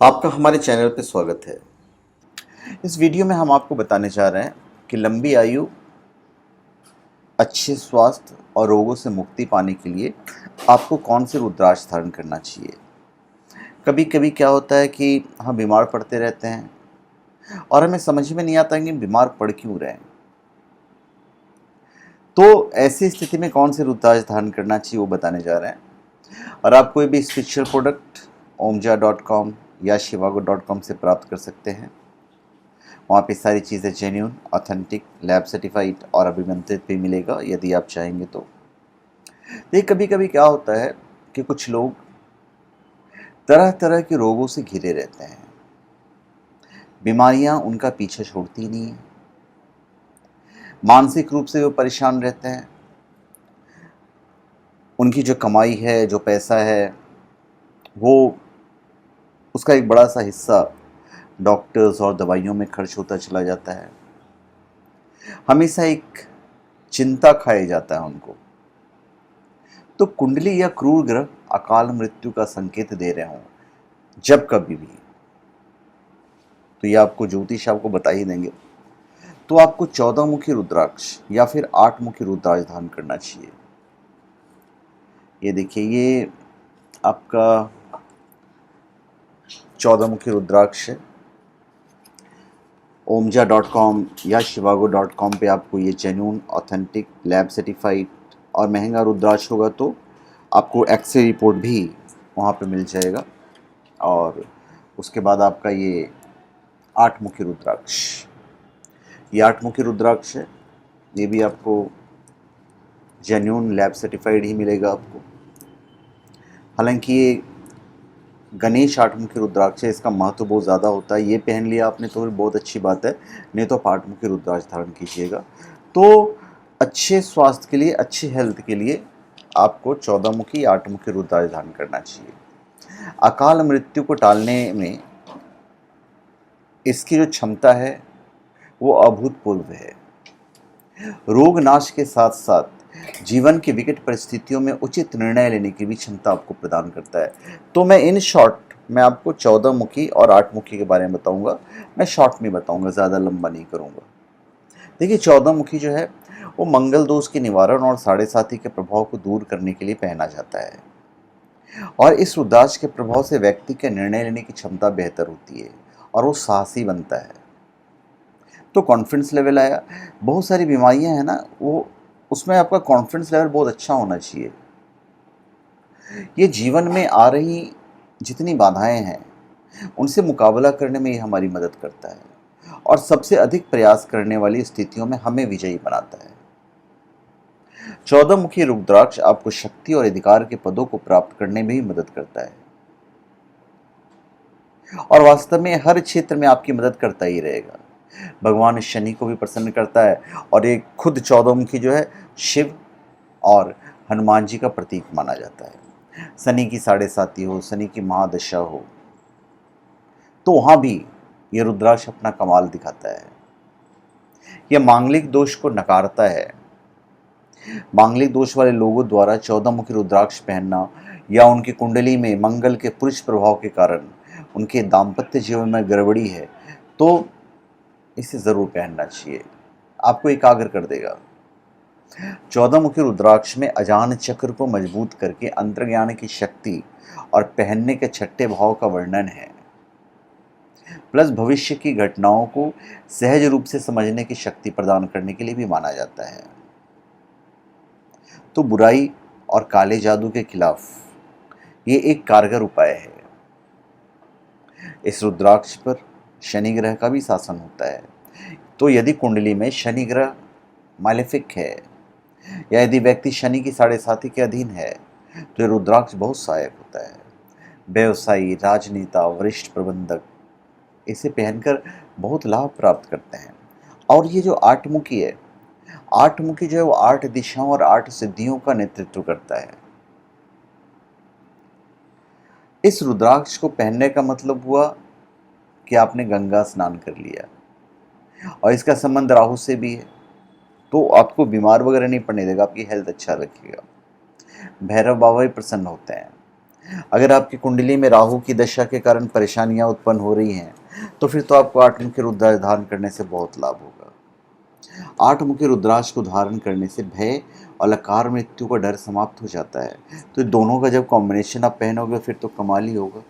आपका हमारे चैनल पे स्वागत है। इस वीडियो में हम आपको बताने जा रहे हैं कि लंबी आयु, अच्छे स्वास्थ्य और रोगों से मुक्ति पाने के लिए आपको कौन से रुद्राक्ष धारण करना चाहिए। कभी कभी क्या होता है कि हम बीमार पड़ते रहते हैं और हमें समझ में नहीं आता कि बीमार पड़ क्यों रहे हैं। तो ऐसी स्थिति में कौन से रुद्राक्ष धारण करना चाहिए वो बताने जा रहे हैं। और आप कोई भी स्पिरिचुअल प्रोडक्ट omja.com या shivago.com से प्राप्त कर सकते हैं। वहाँ पे सारी चीज़ें जेन्यून, ऑथेंटिक, लैब सर्टिफाइड और अभिमंत्रित भी मिलेगा यदि आप चाहेंगे तो। देखिए कभी कभी क्या होता है कि कुछ लोग तरह तरह के रोगों से घिरे रहते हैं। बीमारियां उनका पीछा छोड़ती नहीं है। मानसिक रूप से वो परेशान रहते हैं। उनकी जो कमाई है, जो पैसा है, वो उसका एक बड़ा सा हिस्सा डॉक्टर्स और दवाइयों में खर्च होता चला जाता है। हमेशा एक चिंता खाया जाता है उनको। तो कुंडली या क्रूर ग्रह अकाल मृत्यु का संकेत दे रहे हों जब कभी भी, तो ये आपको ज्योतिष आपको बता ही देंगे। तो आपको 14 मुखी रुद्राक्ष या फिर 8 मुखी रुद्राक्ष धारण करना चाहिए। ये देखिए, ये आपका 14 मुखी रुद्राक्ष है। omja.com या shivago.com पे आपको ये जेन्यून, ऑथेंटिक, लैब सर्टिफाइड और महंगा रुद्राक्ष होगा तो आपको एक्सरे रिपोर्ट भी वहाँ पे मिल जाएगा। और उसके बाद आपका ये 8 मुखी रुद्राक्ष, ये 8 मुखी रुद्राक्ष है। ये भी आपको जेन्यून लैब सर्टिफाइड ही मिलेगा आपको। हालांकि ये गणेश 8 मुखी रुद्राक्ष है, इसका महत्व बहुत ज़्यादा होता है। ये पहन लिया आपने तो बहुत अच्छी बात है, नहीं तो आप 8 मुखी रुद्राक्ष धारण कीजिएगा। तो अच्छे स्वास्थ्य के लिए, अच्छे हेल्थ के लिए आपको 14 मुखी, 8 मुखी रुद्राक्ष धारण करना चाहिए। अकाल मृत्यु को टालने में इसकी जो क्षमता है वो अभूतपूर्व है। रोग नाश के साथ साथ जीवन की विकट परिस्थितियों में उचित निर्णय लेने की भी क्षमता आपको प्रदान करता है। तो मैं इन शॉर्ट मैं आपको 14 मुखी और 8 मुखी के बारे में बताऊंगा। मैं शॉर्ट में बताऊंगा, ज़्यादा लंबा नहीं करूंगा। देखिए 14 मुखी जो है वो मंगल दोष के निवारण और साढ़े साथी के प्रभाव को दूर करने के लिए पहना जाता है। और इस रुद्राक्ष के प्रभाव से व्यक्ति के निर्णय लेने की क्षमता बेहतर होती है और वो साहसी बनता है। तो कॉन्फिडेंस लेवल आया। बहुत सारी बीमारियां हैं ना, वो उसमें आपका कॉन्फिडेंस लेवल बहुत अच्छा होना चाहिए। ये जीवन में आ रही जितनी बाधाएं हैं उनसे मुकाबला करने में ये हमारी मदद करता है और सबसे अधिक प्रयास करने वाली स्थितियों में हमें विजयी बनाता है। 14 मुखी रुद्राक्ष आपको शक्ति और अधिकार के पदों को प्राप्त करने में भी मदद करता है और वास्तव में हर क्षेत्र में आपकी मदद करता ही रहेगा। भगवान शनि को भी प्रसन्न करता है और एक खुद 14 मुखी जो है शिव और हनुमान जी का प्रतीक माना जाता है। शनि की साढ़े साती हो, शनि की महादशा हो, तो वहां भी ये रुद्राक्ष अपना कमाल दिखाता है। यह मांगलिक दोष को नकारता है। मांगलिक दोष वाले लोगों द्वारा 14 मुखी रुद्राक्ष पहनना या उनकी कुंडली में मंगल के पुरुष प्रभाव के कारण उनके दाम्पत्य जीवन में गड़बड़ी है तो इसे जरूर पहनना चाहिए, आपको एकाग्र कर देगा। 14 मुखी रुद्राक्ष में अजान चक्र को मजबूत करके अंतर्ज्ञान की शक्ति और पहनने के छठे भाव का वर्णन है। प्लस भविष्य की घटनाओं को सहज रूप से समझने की शक्ति प्रदान करने के लिए भी माना जाता है। तो बुराई और काले जादू के खिलाफ ये एक कारगर उपाय है। इस रुद्राक्ष पर शनि ग्रह का भी शासन होता है। तो यदि कुंडली में शनि ग्रह मालेफिक है या यदि व्यक्ति शनि की साढ़े साथी के अधीन है तो ये रुद्राक्ष बहुत सहायक होता है। व्यवसायी, राजनेता, वरिष्ठ प्रबंधक इसे पहनकर बहुत लाभ प्राप्त करते हैं। और ये जो 8 मुखी है, 8 मुखी जो है वो 8 दिशाओं और 8 सिद्धियों का नेतृत्व करता है। इस रुद्राक्ष को पहनने का मतलब हुआ कि आपने गंगा स्नान कर लिया और इसका संबंध राहु से भी है, तो आपको बीमार वगैरह नहीं पड़ने देगा, आपकी हेल्थ अच्छा रखेगा। भैरव बाबा भी प्रसन्न होते हैं अगर आपकी कुंडली में राहु की दशा के कारण परेशानियां उत्पन्न हो रही हैं, तो फिर तो आपको 8 मुखी रुद्राक्ष धारण करने से बहुत लाभ होगा। 8 मुखी रुद्राक्ष को धारण करने से भय और अकाल मृत्यु का डर समाप्त हो जाता है। तो दोनों का जब कॉम्बिनेशन आप पहनोगे फिर तो कमाल ही होगा।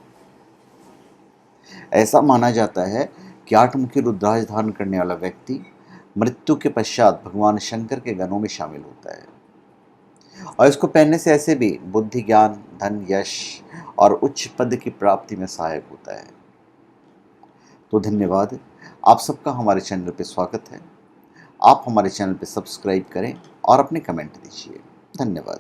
ऐसा माना जाता है कि 8 मुखी रुद्राक्ष धारण करने वाला व्यक्ति मृत्यु के पश्चात भगवान शंकर के गणों में शामिल होता है, और इसको पहनने से ऐसे भी बुद्धि, ज्ञान, धन, यश और उच्च पद की प्राप्ति में सहायक होता है। तो धन्यवाद, आप सबका हमारे चैनल पे स्वागत है। आप हमारे चैनल पे सब्सक्राइब करें और अपने कमेंट दीजिए। धन्यवाद।